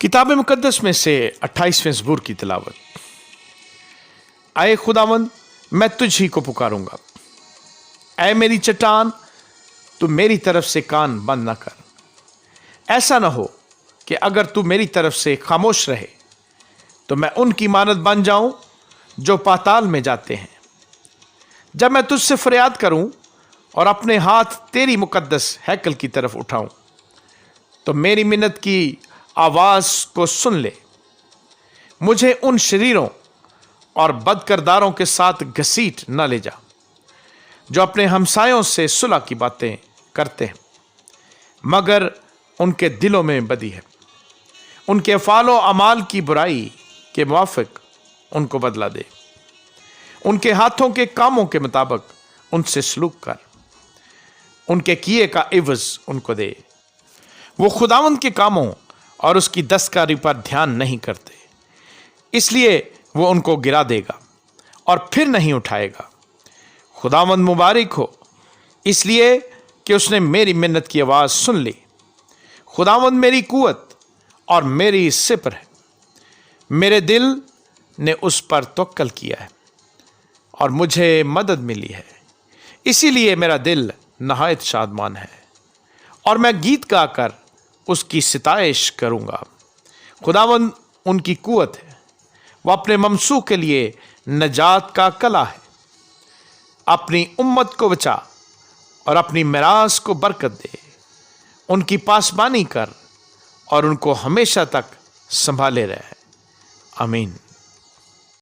किताब मुकद्दस में से 28वें ज़बूर की तिलावत। आए खुदावंद, मैं तुझ ही को पुकारूंगा। ऐ मेरी चट्टान, तू मेरी तरफ से कान बंद न कर। ऐसा न हो कि अगर तू मेरी तरफ से खामोश रहे तो मैं उनकी मानद बन जाऊं जो पाताल में जाते हैं। जब मैं तुझसे फरियाद करूं और अपने हाथ तेरी मुकद्दस हैकल की तरफ उठाऊं तो मेरी मिन्नत की आवाज को सुन ले। मुझे उन शरीरों और बदकरदारों के साथ घसीट न ले जा जो अपने हमसायों से सुलह की बातें करते हैं मगर उनके दिलों में बदी है। उनके अफ़ालो अमाल की बुराई के मुआफ़िक उनको बदला दे। उनके हाथों के कामों के मुताबिक उनसे सलूक कर। उनके किए का इवज़ उनको दे। वो खुदावंद के कामों और उसकी दस्तकारी पर ध्यान नहीं करते, इसलिए वो उनको गिरा देगा और फिर नहीं उठाएगा। खुदावंद मुबारक हो, इसलिए कि उसने मेरी मिन्नत की आवाज़ सुन ली। खुदावंद मेरी कुव्वत और मेरी सिपर है। मेरे दिल ने उस पर तवक्कल किया है और मुझे मदद मिली है। इसीलिए मेरा दिल नहायत शादमान है और मैं गीत गाकर उसकी सिताइश करूँगा। खुदावंद उनकी कुव्वत है, वो अपने ममसू के लिए नजात का कला है। अपनी उम्मत को बचा और अपनी मिरास को बरकत दे। उनकी पासबानी कर और उनको हमेशा तक संभाले रहे। आमीन।